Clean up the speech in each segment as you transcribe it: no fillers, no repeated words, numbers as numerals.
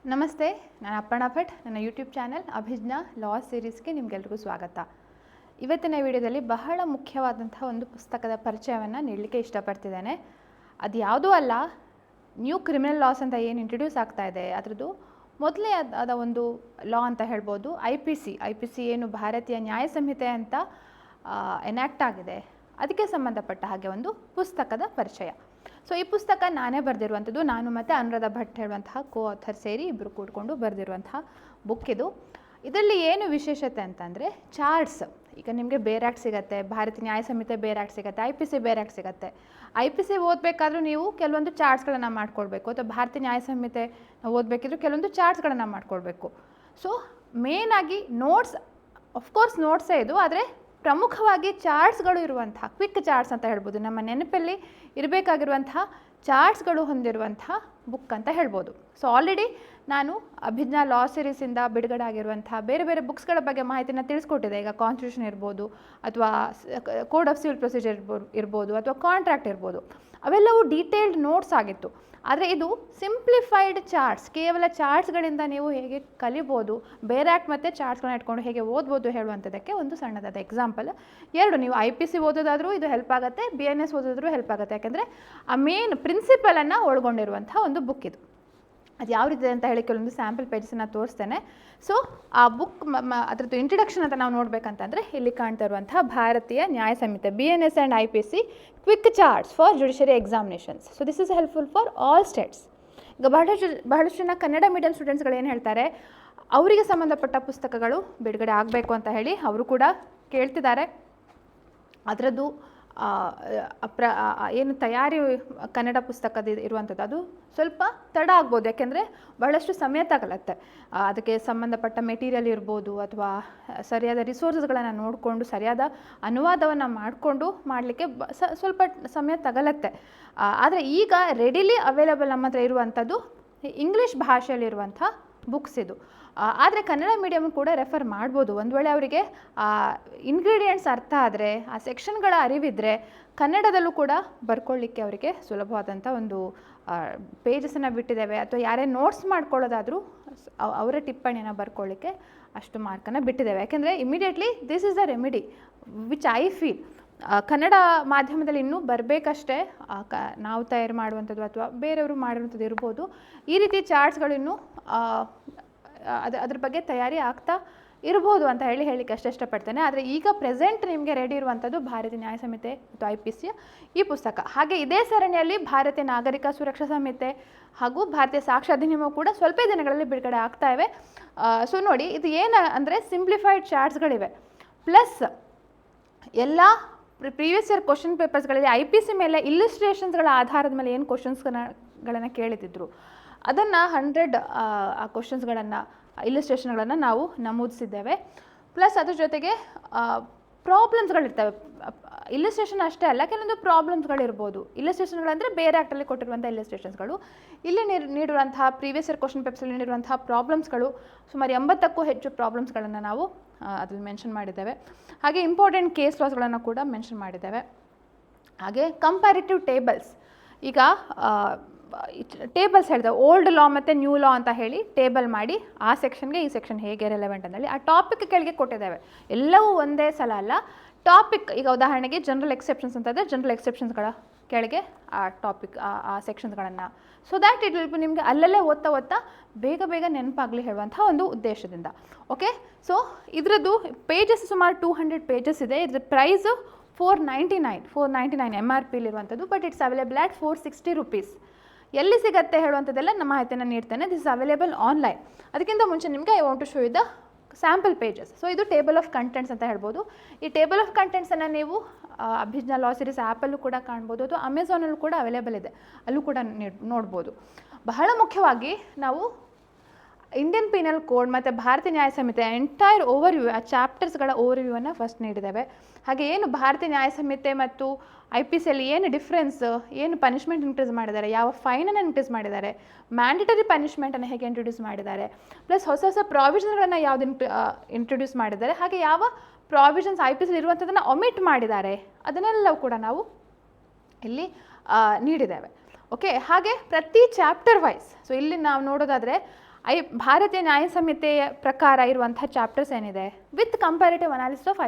ನಮಸ್ತೆ, ನಾನು ಅಪ್ಪಣ್ಣ ಭಟ್. ನನ್ನ ಯೂಟ್ಯೂಬ್ ಚಾನಲ್ ಅಭಿಜ್ಞಾ ಲಾ ಸೀರೀಸ್ಗೆ ನಿಮಗೆಲ್ರಿಗೂ ಸ್ವಾಗತ. ಇವತ್ತಿನ ವಿಡಿಯೋದಲ್ಲಿ ಬಹಳ ಮುಖ್ಯವಾದಂಥ ಒಂದು ಪುಸ್ತಕದ ಪರಿಚಯವನ್ನು ನೀಡಲಿಕ್ಕೆ ಇಷ್ಟಪಡ್ತಿದ್ದೇನೆ. ಅದು ಯಾವುದೂ ಅಲ್ಲ, ನ್ಯೂ ಕ್ರಿಮಿನಲ್ ಲಾಸ್ ಅಂತ ಏನು ಇಂಟ್ರೊಡ್ಯೂಸ್ ಆಗ್ತಾ ಇದೆ ಅದರದ್ದು ಮೊದಲೇ ಆದ ಒಂದು ಲಾ ಅಂತ ಹೇಳ್ಬೋದು. ಐ ಪಿ ಸಿ ಏನು ಭಾರತೀಯ ನ್ಯಾಯ ಸಂಹಿತೆ ಅಂತ ಎನ್ಯಾಕ್ಟ್ ಆಗಿದೆ, ಅದಕ್ಕೆ ಸಂಬಂಧಪಟ್ಟ ಹಾಗೆ ಒಂದು ಪುಸ್ತಕದ ಪರಿಚಯ. ಸೊ ಈ ಪುಸ್ತಕ ನಾನೇ ಬರೆದಿರುವಂಥದ್ದು. ನಾನು ಮತ್ತು ಅನುರಾಧ ಭಟ್ ಹೇಳುವಂತಹ ಕೋ ಆಥರ್ ಸೇರಿ ಇಬ್ಬರು ಕೂಡ್ಕೊಂಡು ಬರೆದಿರುವಂತಹ ಬುಕ್ ಇದು. ಇದರಲ್ಲಿ ಏನು ವಿಶೇಷತೆ ಅಂತಂದರೆ ಚಾರ್ಟ್ಸ್. ಈಗ ನಿಮಗೆ ಬೇರೆ ಆ್ಯಕ್ಟ್ ಸಿಗುತ್ತೆ, ಭಾರತೀಯ ನ್ಯಾಯ ಸಂಹಿತೆ ಬೇರೆ ಆ್ಯಕ್ಟ್ ಸಿಗುತ್ತೆ, ಐ ಪಿ ಸಿ ಬೇರೆ ಆ್ಯಕ್ಟ್ ಸಿಗುತ್ತೆ. ಐ ಪಿ ಸಿ ಓದಬೇಕಾದ್ರೂ ನೀವು ಕೆಲವೊಂದು ಚಾರ್ಟ್ಸ್ಗಳನ್ನು ಮಾಡ್ಕೊಳ್ಬೇಕು, ಅಥವಾ ಭಾರತೀಯ ನ್ಯಾಯ ಸಂಹಿತೆ ಓದಬೇಕಿದ್ರೂ ಕೆಲವೊಂದು ಚಾರ್ಟ್ಸ್ಗಳನ್ನು ಮಾಡ್ಕೊಳ್ಬೇಕು. ಸೊ ಮೇನಾಗಿ ನೋಟ್ಸ್, ಆಫ್ಕೋರ್ಸ್ ನೋಟ್ಸೇ ಇದು, ಆದರೆ ಪ್ರಮುಖವಾಗಿ ಚಾರ್ಟ್ಸ್ಗಳು ಇರುವಂತಹ ಕ್ವಿಕ್ ಚಾರ್ಟ್ಸ್ ಅಂತ ಹೇಳ್ಬೋದು, ನಮ್ಮ ನೆನಪಲ್ಲಿ ಇರಬೇಕಾಗಿರುವಂತಹ ಚಾರ್ಟ್ಸ್ಗಳು ಹೊಂದಿರುವಂತಹ ಬುಕ್ ಅಂತ ಹೇಳ್ಬೋದು. ಸೊ ಆಲ್ರೆಡಿ ನಾನು ಅಭಿಜ್ಞಾ ಲಾ ಸೀರೀಸಿಂದ ಬಿಡುಗಡೆ ಆಗಿರುವಂತಹ ಬೇರೆ ಬೇರೆ ಬುಕ್ಸ್ಗಳ ಬಗ್ಗೆ ಮಾಹಿತಿನ ತಿಳಿಸ್ಕೊಟ್ಟಿದೆ. ಈಗ ಕಾನ್ಸ್ಟಿಟ್ಯೂಷನ್ ಇರ್ಬೋದು, ಅಥವಾ ಕೋಡ್ ಆಫ್ ಸಿವಿಲ್ ಪ್ರೊಸೀಜರ್ ಇರ್ಬೋದು, ಅಥವಾ ಕಾಂಟ್ರಾಕ್ಟ್ ಇರ್ಬೋದು, ಅವೆಲ್ಲವೂ ಡೀಟೇಲ್ಡ್ ನೋಟ್ಸ್ ಆಗಿತ್ತು. ಆದರೆ ಇದು ಸಿಂಪ್ಲಿಫೈಡ್ ಚಾರ್ಟ್ಸ್, ಕೇವಲ ಚಾರ್ಟ್ಸ್ಗಳಿಂದ ನೀವು ಹೇಗೆ ಕಲಿಬೋದು, ಬೇರೆ ಆ್ಯಕ್ಟ್ ಮತ್ತು ಚಾರ್ಟ್ಸ್ಗಳನ್ನ ಇಟ್ಕೊಂಡು ಹೇಗೆ ಓದ್ಬೋದು ಹೇಳುವಂಥದ್ದಕ್ಕೆ ಒಂದು ಸಣ್ಣದಾದ ಎಕ್ಸಾಂಪಲ್. ಎರಡು, ನೀವು ಐ ಪಿ ಸಿ ಓದೋದಾದರೂ ಇದು ಹೆಲ್ಪ್ ಆಗುತ್ತೆ, ಬಿ ಎನ್ ಎಸ್ ಓದೋದ್ರೂ ಹೆಲ್ಪ್ ಆಗುತ್ತೆ. ಯಾಕೆಂದರೆ ಆ ಮೇನ್ ಪ್ರಿನ್ಸಿಪಲನ್ನು ಒಳಗೊಂಡಿರುವಂಥ ಒಂದು ಬುಕ್ ಇದು. ಅದು ಯಾವ ರೀತಿ ಅಂತ ಹೇಳಿ ಕೆಲವೊಂದು ಸ್ಯಾಂಪಲ್ ಪೇಜಸನ್ನು ತೋರಿಸ್ತೇನೆ. ಸೊ ಆ ಬುಕ್ ಅದರದ್ದು ಇಂಟ್ರಡಕ್ಷನ್ ಅಂತ ನಾವು ನೋಡಬೇಕಂತಂದರೆ ಇಲ್ಲಿ ಕಾಣ್ತಾ ಇರುವಂತಹ Bharatiya Nyaya Sanhita B N S and I P C quick charts for judiciary examinations. So this is helpful for all states. ಈಗ ಬಹಳಷ್ಟು ಜನ ಕನ್ನಡ ಮೀಡಿಯಂ ಸ್ಟೂಡೆಂಟ್ಸ್ಗಳು ಏನು ಹೇಳ್ತಾರೆ, ಅವರಿಗೆ ಸಂಬಂಧಪಟ್ಟ ಪುಸ್ತಕಗಳು ಬಿಡುಗಡೆ ಆಗಬೇಕು ಅಂತ ಹೇಳಿ ಅವರು ಕೂಡ ಕೇಳ್ತಿದ್ದಾರೆ. ಅದರದ್ದು ಏನು ತಯಾರಿ ಕನ್ನಡ ಪುಸ್ತಕದ ಇರುವಂಥದ್ದು ಅದು ಸ್ವಲ್ಪ ತಡ ಆಗ್ಬೋದು, ಯಾಕೆಂದರೆ ಬಹಳಷ್ಟು ಸಮಯ ತಗಲತ್ತೆ. ಅದಕ್ಕೆ ಸಂಬಂಧಪಟ್ಟ ಮೆಟೀರಿಯಲ್ ಇರ್ಬೋದು, ಅಥವಾ ಸರಿಯಾದ ರಿಸೋರ್ಸಸ್ಗಳನ್ನು ನೋಡಿಕೊಂಡು ಸರಿಯಾದ ಅನುವಾದವನ್ನು ಮಾಡಿಕೊಂಡು ಮಾಡಲಿಕ್ಕೆ ಸ್ವಲ್ಪ ಸಮಯ ತಗಲತ್ತೆ. ಆದರೆ ಈಗ ರೆಡಿಲಿ ಅವೈಲೇಬಲ್ ನಮ್ಮ ಹತ್ರ ಇರುವಂಥದ್ದು ಇಂಗ್ಲೀಷ್ ಭಾಷೆಯಲ್ಲಿರುವಂಥ ಬುಕ್ಸ್ ಇದು. ಆದರೆ ಕನ್ನಡ ಮೀಡಿಯಮ್ ಕೂಡ ರೆಫರ್ ಮಾಡ್ಬೋದು. ಒಂದು ವೇಳೆ ಅವರಿಗೆ ಇಂಗ್ರೀಡಿಯೆಂಟ್ಸ್ ಅರ್ಥ ಆದರೆ, ಆ ಸೆಕ್ಷನ್ಗಳ ಅರಿವಿದ್ದರೆ ಕನ್ನಡದಲ್ಲೂ ಕೂಡ ಬರ್ಕೊಳ್ಳಿಕ್ಕೆ ಅವರಿಗೆ ಸುಲಭವಾದಂಥ ಒಂದು ಪೇಜಸನ್ನು ಬಿಟ್ಟಿದ್ದೇವೆ. ಅಥವಾ ಯಾರೇ ನೋಟ್ಸ್ ಮಾಡ್ಕೊಳ್ಳೋದಾದರೂ ಅವರ ಟಿಪ್ಪಣಿಯನ್ನು ಬರ್ಕೊಳ್ಳಿಕ್ಕೆ ಅಷ್ಟು ಮಾರ್ಕನ್ನು ಬಿಟ್ಟಿದ್ದೇವೆ. ಯಾಕೆಂದರೆ immediately this is the remedy which I feel. Kannada ಮಾಧ್ಯಮದಲ್ಲಿ ಇನ್ನೂ ಬರಬೇಕಷ್ಟೇ, ನಾವು ತಯಾರು ಮಾಡುವಂಥದ್ದು ಅಥವಾ ಬೇರೆಯವರು ಮಾಡಿರುವಂಥದ್ದು ಇರ್ಬೋದು. ಈ ರೀತಿ ಚಾರ್ಟ್ಸ್ಗಳು ಇನ್ನೂ ಅದ್ರ ಬಗ್ಗೆ ತಯಾರಿ ಆಗ್ತಾ ಇರ್ಬೋದು ಅಂತ ಹೇಳಲಿಕ್ಕೆ ಅಷ್ಟೇ ಇಷ್ಟಪಡ್ತೇನೆ. ಆದರೆ ಈಗ ಪ್ರೆಸೆಂಟ್ ನಿಮಗೆ ರೆಡಿ ಇರುವಂಥದ್ದು ಭಾರತೀಯ ನ್ಯಾಯ ಸಂಹಿತೆ ಮತ್ತು ಐ ಪಿ ಸಿಯ ಈ ಪುಸ್ತಕ. ಹಾಗೆ ಇದೇ ಸರಣಿಯಲ್ಲಿ ಭಾರತೀಯ ನಾಗರಿಕ ಸುರಕ್ಷಾ ಸಂಹಿತೆ ಹಾಗೂ ಭಾರತೀಯ ಸಾಕ್ಷ್ಯ ಅಧಿನಿಯಮ ಕೂಡ ಸ್ವಲ್ಪ ದಿನಗಳಲ್ಲಿ ಬಿಡುಗಡೆ ಆಗ್ತಾ ಇವೆ. ಸೊ ನೋಡಿ, ಇದು ಏನು ಅಂದರೆ ಸಿಂಪ್ಲಿಫೈಡ್ ಚಾರ್ಟ್ಸ್ಗಳಿವೆ, ಪ್ಲಸ್ ಎಲ್ಲ ಪ್ರೀವಿಯಸ್ ಇಯರ್ ಕ್ವಶನ್ ಪೇಪರ್ಸ್ಗಳಲ್ಲಿ ಐ ಪಿ ಸಿ ಮೇಲೆ ಇಲ್ಲಿಸ್ಟ್ರೇಷನ್ಸ್ಗಳ ಆಧಾರದ ಮೇಲೆ ಏನು ಕ್ವಶನ್ಸ್ಗಳನ್ನು ಕೇಳಿದ್ರು ಅದನ್ನು 100 ಆ ಕ್ವಶನ್ಸ್ಗಳನ್ನು ಇಲ್ಲಿಸ್ಟ್ರೇಷನ್ಗಳನ್ನು ನಾವು ನಮೂದಿಸಿದ್ದೇವೆ. ಪ್ಲಸ್ ಅದ್ರ ಜೊತೆಗೆ ಪ್ರಾಬ್ಲಮ್ಸ್ಗಳಿರ್ತವೆ. ಇಲ್ಲಿಸ್ಟ್ರೇಷನ್ ಅಷ್ಟೇ ಅಲ್ಲ, ಕೆಲವೊಂದು ಪ್ರಾಬ್ಲಮ್ಸ್ಗಳಿರ್ಬೋದು. ಇಲ್ಲಿಸ್ಟ್ರೇಷನ್ಗಳಂದರೆ ಬೇರೆ ಆ್ಯಕ್ಟಲ್ಲಿ ಕೊಟ್ಟಿರುವಂಥ ಇಲ್ಲಿಸ್ಟ್ರೇಷನ್ಸ್ಗಳು. ಇಲ್ಲಿ ನೀಡಿರುವಂತಹ ಪ್ರೀವಿಯಸ್ ಇಯರ್ ಕ್ವಶನ್ ಪೇಪರ್ಸಲ್ಲಿ ನೀಡಿರುವಂತಹ ಪ್ರಾಬ್ಲಮ್ಸ್ಗಳು ಸುಮಾರು 80ಕ್ಕೂ ಹೆಚ್ಚು ಪ್ರಾಬ್ಲಮ್ಸ್ಗಳನ್ನು ನಾವು ಅದ್ರಲ್ಲಿ ಮೆನ್ಷನ್ ಮಾಡಿದ್ದೇವೆ. ಹಾಗೆ ಇಂಪಾರ್ಟೆಂಟ್ ಕೇಸ್ ಲಾಸ್ಗಳನ್ನು ಕೂಡ ಮೆನ್ಷನ್ ಮಾಡಿದ್ದೇವೆ. ಹಾಗೆ ಕಂಪ್ಯಾರಿಟಿವ್ ಟೇಬಲ್ಸ್. ಈಗ ಟೇಬಲ್ಸ್ ಹೇಳಿದೆ, ಓಲ್ಡ್ ಲಾ ಮತ್ತು ನ್ಯೂ ಲಾ ಅಂತ ಹೇಳಿ ಟೇಬಲ್ ಮಾಡಿ ಆ ಸೆಕ್ಷನ್ಗೆ ಈ ಸೆಕ್ಷನ್ ಹೇಗೆ ರೆಲೆವೆಂಟ್ ಅಂತೇಳಿ ಆ ಟಾಪಿಕ್ ಕೆಳಗೆ ಕೊಟ್ಟಿದ್ದೇವೆ. ಎಲ್ಲವೂ ಒಂದೇ ಸಲ ಅಲ್ಲ, ಟಾಪಿಕ್. ಈಗ ಉದಾಹರಣೆಗೆ ಜನರಲ್ ಎಕ್ಸೆಪ್ಷನ್ಸ್ ಅಂತಂದರೆ ಜನರಲ್ ಎಕ್ಸೆಪ್ಷನ್ಸ್ಗಳ ಕೆಳಗೆ ಆ ಟಾಪಿಕ್ ಆ ಸೆಕ್ಷನ್ಸ್ಗಳನ್ನು, ಸೊ ದ್ಯಾಟ್ ಇಟ್ ವಿಲ್ ನಿಮಗೆ ಅಲ್ಲಲ್ಲೇ ಓದ್ತಾ ಬೇಗ ನೆನಪಾಗಲಿ ಹೇಳುವಂಥ ಒಂದು ಉದ್ದೇಶದಿಂದ. ಓಕೆ, ಸೊ ಇದರದ್ದು ಪೇಜಸ್ ಸುಮಾರು 200 ಪೇಜಸ್ ಇದೆ. ಇದ್ರ ಪ್ರೈಸು $499 ಎಮ್ ಆರ್ ಪಿಲಿರುವಂಥದ್ದು. But it's available at $460. ಎಲ್ಲಿ ಸಿಗುತ್ತೆ ಹೇಳುವಂಥದ್ದೆಲ್ಲ ನಮ್ಮ ಮಾಹಿತಿಯನ್ನು ನೀಡ್ತೇನೆ. This is available online. ಅದಕ್ಕಿಂತ ಮುಂಚೆ ನಿಮಗೆ I want to show you the sample pages. So ಇದು ಟೇಬಲ್ ಆಫ್ ಕಂಟೆಂಟ್ಸ್ ಅಂತ ಹೇಳ್ಬೋದು. ಈ ಟೇಬಲ್ ಆಫ್ ಕಂಟೆಂಟ್ಸನ್ನು ನೀವು ಅಭಿಜ್ಞಾ ಲಾ ಸೀರೀಸ್ ಆ್ಯಪಲ್ಲೂ ಕೂಡ ಕಾಣ್ಬೋದು, ಅಥವಾ ಅಮೆಝಾನಲ್ಲೂ ಕೂಡ ಅವೈಲೇಬಲ್ ಇದೆ, ಅಲ್ಲೂ ಕೂಡ ನೋಡ್ಬೋದು. ಬಹಳ ಮುಖ್ಯವಾಗಿ ನಾವು ಇಂಡಿಯನ್ ಪೀನಲ್ ಕೋಡ್ ಮತ್ತು ಭಾರತೀಯ ನ್ಯಾಯ ಸಂಹಿತೆ ಎಂಟೈರ್ ಓವರ್ವ್ಯೂ, ಆ ಚಾಪ್ಟರ್ಸ್ಗಳ ಓವರ್ವ್ಯೂವನ್ನು ಫಸ್ಟ್ ನೀಡಿದ್ದೇವೆ. ಹಾಗೆ ಏನು ಭಾರತೀಯ ನ್ಯಾಯ ಸಂಹಿತೆ ಮತ್ತು ಐ ಪಿ ಸಿಯಲ್ಲಿ ಏನು ಡಿಫ್ರೆನ್ಸ್, ಏನು ಪನಿಷ್ಮೆಂಟ್ ಇಂಟ್ರೊಡ್ಯೂಸ್ ಮಾಡಿದ್ದಾರೆ, ಯಾವ ಫೈನನ್ನು ಇಂಟ್ರೊಡ್ಯೂಸ್ ಮಾಡಿದ್ದಾರೆ, ಮ್ಯಾಂಡೇಟರಿ ಪನಿಷ್ಮೆಂಟನ್ನು ಹೇಗೆ ಇಂಟ್ರೊಡ್ಯೂಸ್ ಮಾಡಿದ್ದಾರೆ, ಪ್ಲಸ್ ಹೊಸ ಪ್ರಾವಿಷನ್ಗಳನ್ನು ಯಾವುದು ಇಂಟ್ರೊಡ್ಯೂಸ್ ಮಾಡಿದ್ದಾರೆ, ಹಾಗೆ ಯಾವ ಪ್ರಾವಿಷನ್ಸ್ ಐ ಪಿ ಸಿಲಿ ಇರುವಂಥದ್ದನ್ನು ಒಮಿಟ್ ಮಾಡಿದ್ದಾರೆ, ಅದನ್ನೆಲ್ಲವೂ ಕೂಡ ನಾವು ಇಲ್ಲಿ ನೀಡಿದ್ದೇವೆ. ಓಕೆ, ಹಾಗೆ ಪ್ರತಿ ಚಾಪ್ಟರ್ ವೈಸ್. ಸೊ ಇಲ್ಲಿ ನಾವು ನೋಡೋದಾದರೆ ಭಾರತೀಯ ನ್ಯಾಯ ಸಂಹಿತೆಯ ಪ್ರಕಾರ ಇರುವಂಥ ಚಾಪ್ಟರ್ಸ್ ಏನಿದೆ with comparative analysis of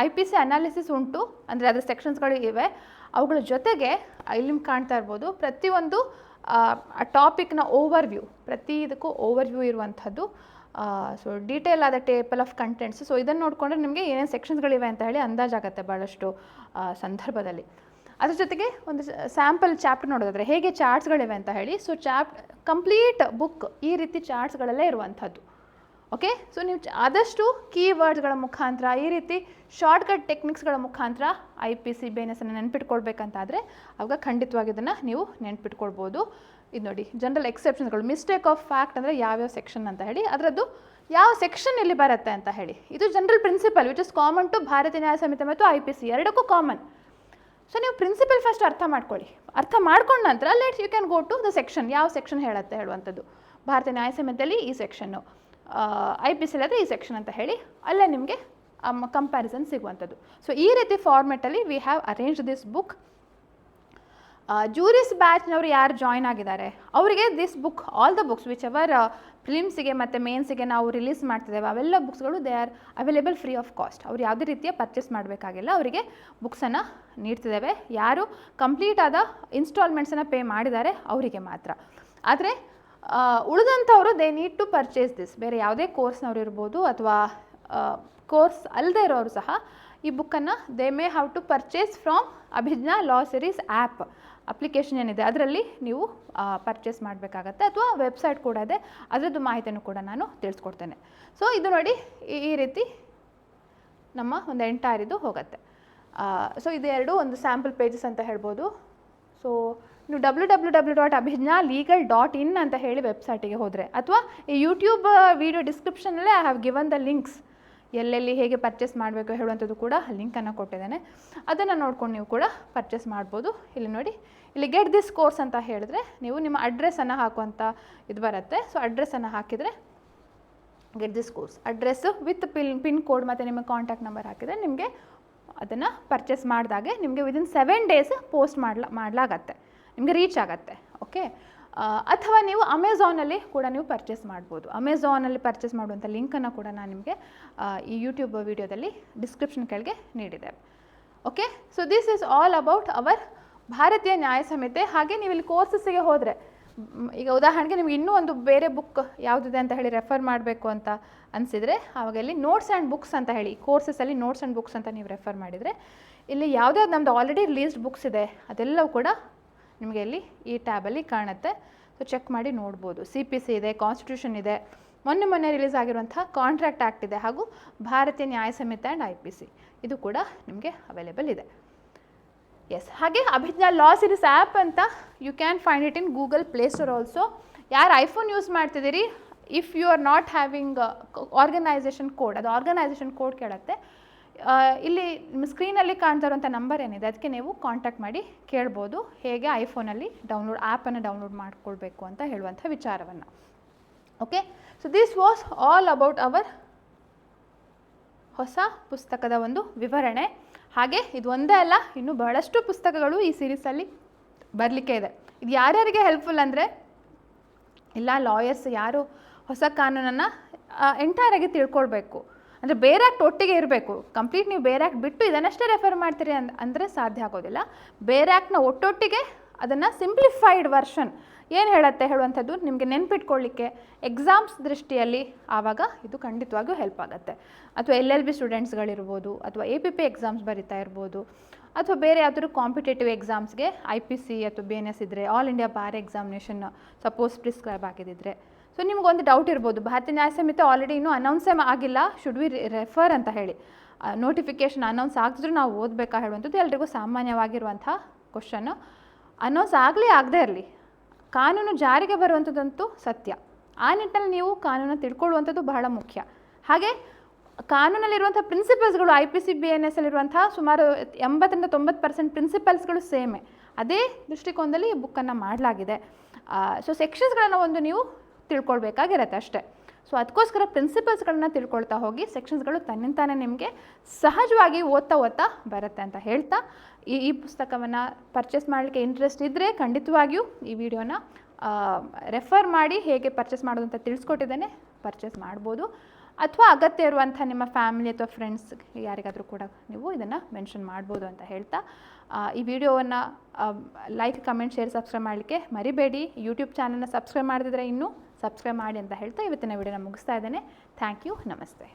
IPC analysis ಉಂಟು, ಅಂದರೆ ಅದರ ಸೆಕ್ಷನ್ಸ್ಗಳು ಇವೆ. ಅವುಗಳ ಜೊತೆಗೆ ಇಲ್ಲಿ ನಿಮ್ಗೆ ಕಾಣ್ತಾ ಇರ್ಬೋದು ಪ್ರತಿಯೊಂದು ಟಾಪಿಕ್ನ ಓವರ್ವ್ಯೂ, ಪ್ರತಿ ಇದಕ್ಕೂ ಓವರ್ವ್ಯೂ ಇರುವಂಥದ್ದು. ಸೊ ಡೀಟೇಲ್ ಆದ ಟೇಬಲ್ ಆಫ್ ಕಂಟೆಂಟ್ಸ್. ಸೊ ಇದನ್ನು ನೋಡಿಕೊಂಡ್ರೆ ನಿಮಗೆ ಏನೇನು ಸೆಕ್ಷನ್ಸ್ಗಳಿವೆ ಅಂತ ಹೇಳಿ ಅಂದಾಜಾಗುತ್ತೆ ಭಾಳಷ್ಟು ಸಂದರ್ಭದಲ್ಲಿ. ಅದ್ರ ಜೊತೆಗೆ ಒಂದು ಸ್ಯಾಂಪಲ್ ಚಾಪ್ಟರ್ ನೋಡೋದಾದರೆ ಹೇಗೆ ಚಾರ್ಟ್ಸ್ಗಳಿವೆ ಅಂತ ಹೇಳಿ. ಸೊ ಕಂಪ್ಲೀಟ್ ಬುಕ್ ಈ ರೀತಿ ಚಾರ್ಟ್ಸ್ಗಳಲ್ಲೇ ಇರುವಂಥದ್ದು. ಓಕೆ, ಸೊ ನೀವು ಆದಷ್ಟು ಕೀವರ್ಡ್ಸ್ಗಳ ಮುಖಾಂತರ ಈ ರೀತಿ ಶಾರ್ಟ್ಕಟ್ ಟೆಕ್ನಿಕ್ಸ್ಗಳ ಮುಖಾಂತರ IPC BNS ನೆನ್ಪಿಟ್ಕೊಳ್ಬೇಕಂತಾದರೆ ಅವಾಗ ಖಂಡಿತವಾಗಿ ಇದನ್ನು ನೀವು ನೆನ್ಪಿಟ್ಕೊಳ್ಬೋದು. ಇದು ನೋಡಿ, ಜನರಲ್ ಎಕ್ಸೆಪ್ಷನ್ಸ್ಗಳು, ಮಿಸ್ಟೇಕ್ ಆಫ್ ಫ್ಯಾಕ್ಟ್ ಅಂದರೆ ಯಾವ್ಯಾವ ಸೆಕ್ಷನ್ ಅಂತ ಹೇಳಿ, ಅದರದ್ದು ಯಾವ ಸೆಕ್ಷನ್ ಇಲ್ಲಿ ಬರುತ್ತೆ ಅಂತ ಹೇಳಿ. ಇದು general principle which is common to Bharatiya Nyaya Sanhita ಮತ್ತು IPC ಎರಡಕ್ಕೂ ಕಾಮನ್. ಸೊ ನೀವು ಪ್ರಿನ್ಸಿಪಲ್ ಫಸ್ಟ್ ಅರ್ಥ ಮಾಡ್ಕೊಳ್ಳಿ. ಅರ್ಥ ಮಾಡ್ಕೊಂಡ ನಂತರ you can go to the section, ಯಾವ ಸೆಕ್ಷನ್ ಹೇಳುವಂಥದ್ದು. ಭಾರತೀಯ ನ್ಯಾಯ ಸಂಹಿತೆಯಲ್ಲಿ ಈ ಸೆಕ್ಷನ್ನು, IPC ಆದರೆ ಈ ಸೆಕ್ಷನ್ ಅಂತ ಹೇಳಿ ಅಲ್ಲೇ ನಿಮಗೆ ಕಂಪ್ಯಾರಿಸನ್ ಸಿಗುವಂಥದ್ದು. ಸೊ ಈ ರೀತಿ ಫಾರ್ಮೆಟಲ್ಲಿ we have arrange this book. ಜೂರಿಸ್ ಬ್ಯಾಚ್ನವರು ಯಾರು ಜಾಯ್ನ್ ಆಗಿದ್ದಾರೆ ಅವರಿಗೆ this book, all the books which ever ಪ್ರಿಲಿಮ್ಸಿಗೆ ಮತ್ತು ಮೇನ್ಸಿಗೆ ನಾವು ರಿಲೀಸ್ ಮಾಡ್ತಿದ್ದೇವೆ ಅವೆಲ್ಲ ಬುಕ್ಸ್ಗಳು they are available free of cost. ಅವ್ರು ಯಾವುದೇ ರೀತಿಯ ಪರ್ಚೇಸ್ ಮಾಡಬೇಕಾಗಿಲ್ಲ, ಅವರಿಗೆ ಬುಕ್ಸನ್ನು ನೀಡ್ತಿದ್ದೇವೆ. ಯಾರು ಕಂಪ್ಲೀಟ್ ಆದ ಇನ್ಸ್ಟಾಲ್ಮೆಂಟ್ಸನ್ನು ಪೇ ಮಾಡಿದ್ದಾರೆ ಅವರಿಗೆ ಮಾತ್ರ. ಆದರೆ ಉಳಿದಂಥವರು they need to purchase this. ಬೇರೆ ಯಾವುದೇ ಕೋರ್ಸ್ನವ್ರು ಇರ್ಬೋದು ಅಥವಾ ಕೋರ್ಸ್ ಅಲ್ಲದೆ ಇರೋರು ಸಹ ಈ ಬುಕ್ಕನ್ನು they may have to purchase from Abhijna law series app application ಏನಿದೆ ಅದರಲ್ಲಿ ನೀವು ಪರ್ಚೇಸ್ ಮಾಡಬೇಕಾಗತ್ತೆ, ಅಥವಾ ವೆಬ್ಸೈಟ್ ಕೂಡ ಇದೆ, ಅದರದ್ದು ಮಾಹಿತಿಯನ್ನು ಕೂಡ ನಾನು ತಿಳಿಸ್ಕೊಡ್ತೇನೆ. ಸೊ ಇದು ನೋಡಿ ಈ ರೀತಿ ನಮ್ಮ ಒಂದು ಎಂಟೈರ್ ಇದು ಹೋಗುತ್ತೆ. ಸೊ ಇದೆರಡು ಒಂದು ಸ್ಯಾಂಪಲ್ ಪೇಜಸ್ ಅಂತ ಹೇಳ್ಬೋದು. ಸೊ ನೀವು www.abhijnalegal.in ಅಂತ ಹೇಳಿ ವೆಬ್ಸೈಟಿಗೆ ಹೋದರೆ, ಅಥವಾ ಈ ಯೂಟ್ಯೂಬ್ ವಿಡಿಯೋ ಡಿಸ್ಕ್ರಿಪ್ಷನಲ್ಲೇ I have given the links, ಎಲ್ಲೆಲ್ಲಿ ಹೇಗೆ ಪರ್ಚೇಸ್ ಮಾಡಬೇಕು ಹೇಳುವಂಥದ್ದು ಕೂಡ ಲಿಂಕನ್ನು ಕೊಟ್ಟಿದ್ದೇನೆ. ಅದನ್ನು ನೋಡ್ಕೊಂಡು ನೀವು ಕೂಡ ಪರ್ಚೇಸ್ ಮಾಡ್ಬೋದು. ಇಲ್ಲಿ ನೋಡಿ, ಇಲ್ಲಿ ಗೆಟ್ ದಿಸ್ ಕೋರ್ಸ್ ಅಂತ ಹೇಳಿದ್ರೆ ನೀವು ನಿಮ್ಮ ಅಡ್ರೆಸ್ಸನ್ನು ಹಾಕುವಂಥ ಇದು ಬರುತ್ತೆ. ಸೊ ಅಡ್ರೆಸ್ಸನ್ನು ಹಾಕಿದರೆ get this course address with pin code ಮತ್ತು ನಿಮ್ಮ ಕಾಂಟ್ಯಾಕ್ಟ್ ನಂಬರ್ ಹಾಕಿದರೆ ನಿಮಗೆ ಅದನ್ನು ಪರ್ಚೇಸ್ ಮಾಡಿದಾಗೆ ನಿಮಗೆ ವಿದಿನ್ 7 days ಪೋಸ್ಟ್ ಮಾಡಲಾಗತ್ತೆ, ನಿಮಗೆ ರೀಚ್ ಆಗುತ್ತೆ. ಓಕೆ, ಅಥವಾ ನೀವು ಅಮೆಝಾನಲ್ಲಿ ಕೂಡ ನೀವು ಪರ್ಚೇಸ್ ಮಾಡ್ಬೋದು. ಅಮೆಝಾನಲ್ಲಿ ಪರ್ಚೇಸ್ ಮಾಡುವಂಥ ಲಿಂಕನ್ನು ಕೂಡ ನಾನು ನಿಮಗೆ ಈ ಯೂಟ್ಯೂಬ್ ವಿಡಿಯೋದಲ್ಲಿ ಡಿಸ್ಕ್ರಿಪ್ಷನ್ ಕೆಳಗೆ ನೀಡಿದ್ದೇವೆ. Okay, so this is all about our ಭಾರತೀಯ ನ್ಯಾಯ ಸಂಹಿತೆ. ಹಾಗೆ ನೀವು ಇಲ್ಲಿ ಕೋರ್ಸಸ್ಸಿಗೆ ಹೋದರೆ, ಈಗ ಉದಾಹರಣೆಗೆ ನಿಮ್ಗೆ ಇನ್ನೂ ಒಂದು ಬೇರೆ ಬುಕ್ ಯಾವುದಿದೆ ಅಂತ ಹೇಳಿ ರೆಫರ್ ಮಾಡಬೇಕು ಅಂತ ಅನಿಸಿದರೆ ಆವಾಗ ಇಲ್ಲಿ ನೋಟ್ಸ್ ಆ್ಯಂಡ್ ಬುಕ್ಸ್ ಅಂತ ಹೇಳಿ, ಕೋರ್ಸಸಲ್ಲಿ ನೋಟ್ಸ್ ಆ್ಯಂಡ್ ಬುಕ್ಸ್ ಅಂತ ನೀವು ರೆಫರ್ ಮಾಡಿದರೆ ಇಲ್ಲಿ ಯಾವುದ್ಯಾವ್ದು ನಮ್ಮದು ಆಲ್ರೆಡಿ ರಿಲೀಸ್ಡ್ ಬುಕ್ಸ್ ಇದೆ ಅದೆಲ್ಲವೂ ಕೂಡ ನಿಮಗೆ ಇಲ್ಲಿ ಈ ಟ್ಯಾಬಲ್ಲಿ ಕಾಣುತ್ತೆ. ಸೊ ಚೆಕ್ ಮಾಡಿ ನೋಡ್ಬೋದು. CPC ಇದೆ, ಕಾನ್ಸ್ಟಿಟ್ಯೂಷನ್ ಇದೆ, ಮೊನ್ನೆ ರಿಲೀಸ್ ಆಗಿರುವಂಥ ಕಾಂಟ್ರಾಕ್ಟ್ ಆ್ಯಕ್ಟ್ ಇದೆ, ಹಾಗೂ ಭಾರತೀಯ ನ್ಯಾಯ ಸಂಹಿತೆ ಆ್ಯಂಡ್ IPC ಇದು ಕೂಡ ನಿಮಗೆ ಅವೈಲೇಬಲ್ ಇದೆ. ಎಸ್, ಹಾಗೆ ಅಭಿಜ್ಞಾ ಲಾ ಸಿರೀಸ್ ಆ್ಯಪ್ ಅಂತ you can find it in Google play store also. ಯಾರು ಐಫೋನ್ ಯೂಸ್ ಮಾಡ್ತಿದ್ದೀರಿ, if you are not having organisation code, ಅದು ಆರ್ಗನೈಸೇಷನ್ ಕೋಡ್ ಕೇಳುತ್ತೆ. ಇಲ್ಲಿ ನಿಮ್ಮ ಸ್ಕ್ರೀನಲ್ಲಿ ಕಾಣ್ತಾ ಇರುವಂಥ ನಂಬರ್ ಏನಿದೆ ಅದಕ್ಕೆ ನೀವು ಕಾಂಟ್ಯಾಕ್ಟ್ ಮಾಡಿ ಕೇಳ್ಬೋದು ಹೇಗೆ ಐಫೋನಲ್ಲಿ ಆ್ಯಪನ್ನು ಡೌನ್ಲೋಡ್ ಮಾಡ್ಕೊಳ್ಬೇಕು ಅಂತ ಹೇಳುವಂಥ ವಿಚಾರವನ್ನು. Okay, so this was all about our ಹೊಸ ಪುಸ್ತಕದ ಒಂದು ವಿವರಣೆ. ಹಾಗೆ ಇದು ಒಂದೇ ಅಲ್ಲ, ಇನ್ನೂ ಬಹಳಷ್ಟು ಪುಸ್ತಕಗಳು ಈ ಸೀರೀಸಲ್ಲಿ ಬರಲಿಕ್ಕೆ ಇದೆ. ಇದು ಯಾರ್ಯಾರಿಗೆ ಹೆಲ್ಪ್ಫುಲ್ ಅಂದರೆ, ಇಲ್ಲ ಲಾಯರ್ಸ್ ಯಾರು ಹೊಸ ಕಾನೂನನ್ನು ಎಂಟೈರಾಗಿ ತಿಳ್ಕೊಳ್ಬೇಕು ಅಂದರೆ ಬೇರೆ ಆ್ಯಕ್ಟ್ ಒಟ್ಟಿಗೆ ಇರಬೇಕು. ಕಂಪ್ಲೀಟ್ ನೀವು ಬೇರೆ ಆ್ಯಕ್ಟ್ ಬಿಟ್ಟು ಇದನ್ನಷ್ಟೇ ರೆಫರ್ ಮಾಡ್ತೀರಿ ಅಂದರೆ ಸಾಧ್ಯ ಆಗೋದಿಲ್ಲ. ಬೇರೆ ಆ್ಯಕ್ಟ್ನ ಒಟ್ಟೊಟ್ಟಿಗೆ ಅದನ್ನು ಸಿಂಪ್ಲಿಫೈಡ್ ವರ್ಷನ್ ಏನು ಹೇಳುವಂಥದ್ದು ನಿಮಗೆ ನೆನ್ಪಿಟ್ಕೊಳ್ಳಿಕ್ಕೆ ಎಕ್ಸಾಮ್ಸ್ ದೃಷ್ಟಿಯಲ್ಲಿ ಆವಾಗ ಇದು ಖಂಡಿತವಾಗಿಯೂ ಹೆಲ್ಪ್ ಆಗುತ್ತೆ. ಅಥವಾ LLB ಸ್ಟೂಡೆಂಟ್ಸ್ಗಳಿರ್ಬೋದು, ಅಥವಾ APP ಎಕ್ಸಾಮ್ಸ್ ಬರಿತಾ ಇರ್ಬೋದು, ಅಥವಾ ಬೇರೆ ಯಾವುದಾದ್ರು ಕಾಂಪಿಟೇಟಿವ್ ಎಕ್ಸಾಮ್ಸ್ಗೆ IPC ಅಥವಾ BNS ಇದ್ದರೆ, all India bar examination suppose prescribe ಆಗಿದ್ದರೆ. ಸೊ ನಿಮಗೊಂದು ಡೌಟ್ ಇರ್ಬೋದು, ಭಾರತೀಯ ನ್ಯಾಯ ಸಂಹಿತೆ ಆಲ್ರೆಡಿ ಇನ್ನೂ ಅನೌನ್ಸೇ ಆಗಿಲ್ಲ, ಶುಡ್ ವಿ ರೆಫರ್ ಅಂತ ಹೇಳಿ. ನೋಟಿಫಿಕೇಷನ್ ಅನೌನ್ಸ್ ಆಗಿದ್ರೂ ನಾವು ಓದಬೇಕಾ ಹೇಳುವಂಥದ್ದು ಎಲ್ರಿಗೂ ಸಾಮಾನ್ಯವಾಗಿರುವಂಥ ಕ್ವಶನ್ನು. ಅನೌನ್ಸ್ ಆಗದೇ ಇರಲಿ, ಕಾನೂನು ಜಾರಿಗೆ ಬರುವಂಥದ್ದಂತೂ ಸತ್ಯ. ಆ ನಿಟ್ಟಿನಲ್ಲಿ ನೀವು ಕಾನೂನು ತಿಳ್ಕೊಳ್ಳುವಂಥದ್ದು ಬಹಳ ಮುಖ್ಯ. ಹಾಗೆ ಕಾನೂನಲ್ಲಿರುವಂಥ ಪ್ರಿನ್ಸಿಪಲ್ಸ್ಗಳು IPC BNS ಅಲ್ಲಿರುವಂಥ ಸುಮಾರು 80-90% ಪ್ರಿನ್ಸಿಪಲ್ಸ್ಗಳು ಸೇಮೆ. ಅದೇ ದೃಷ್ಟಿಕೋನದಲ್ಲಿ ಈ ಬುಕ್ಕನ್ನು ಮಾಡಲಾಗಿದೆ. ಸೊ ಸೆಕ್ಷನ್ಸ್ಗಳನ್ನು ಒಂದು ನೀವು ತಿಳ್ಕೊಳ್ಬೇಕಾಗಿರತ್ತೆ ಅಷ್ಟೇ. ಸೊ ಅದಕ್ಕೋಸ್ಕರ ಪ್ರಿನ್ಸಿಪಲ್ಸ್ಗಳನ್ನ ತಿಳ್ಕೊಳ್ತಾ ಹೋಗಿ ಸೆಕ್ಷನ್ಸ್ಗಳು ತನ್ನಿಂತಾನೆ ನಿಮಗೆ ಸಹಜವಾಗಿ ಓದ್ತಾ ಬರುತ್ತೆ ಅಂತ ಹೇಳ್ತಾ, ಈ ಪುಸ್ತಕವನ್ನು ಪರ್ಚೇಸ್ ಮಾಡಲಿಕ್ಕೆ ಇಂಟ್ರೆಸ್ಟ್ ಇದ್ದರೆ ಖಂಡಿತವಾಗಿಯೂ ಈ ವಿಡಿಯೋನ ರೆಫರ್ ಮಾಡಿ ಹೇಗೆ ಪರ್ಚೇಸ್ ಮಾಡೋದು ಅಂತ ತಿಳಿಸ್ಕೊಟ್ಟಿದ್ದೇನೆ. ಪರ್ಚೇಸ್ ಮಾಡ್ಬೋದು, ಅಥವಾ ಅಗತ್ಯ ಇರುವಂಥ ನಿಮ್ಮ ಫ್ಯಾಮಿಲಿ ಅಥವಾ ಫ್ರೆಂಡ್ಸ್ ಯಾರಿಗಾದರೂ ಕೂಡ ನೀವು ಇದನ್ನು ಮೆನ್ಷನ್ ಮಾಡ್ಬೋದು ಅಂತ ಹೇಳ್ತಾ, ಈ ವಿಡಿಯೋವನ್ನು ಲೈಕ್, ಕಮೆಂಟ್, ಶೇರ್, ಸಬ್ಸ್ಕ್ರೈಬ್ ಮಾಡಲಿಕ್ಕೆ ಮರಿಬೇಡಿ. ಯೂಟ್ಯೂಬ್ ಚಾನಲ್ನ ಸಬ್ಸ್ಕ್ರೈಬ್ ಮಾಡದಿದ್ರೆ ಇನ್ನೂ ಸಬ್ಸ್ಕ್ರೈಬ್ ಮಾಡಿ ಅಂತ ಹೇಳ್ತಾ ಇವತ್ತಿನ ವಿಡಿಯೋನ ಮುಗಿಸ್ತಾ ಇದ್ದೇನೆ. Thank you. ನಮಸ್ತೆ.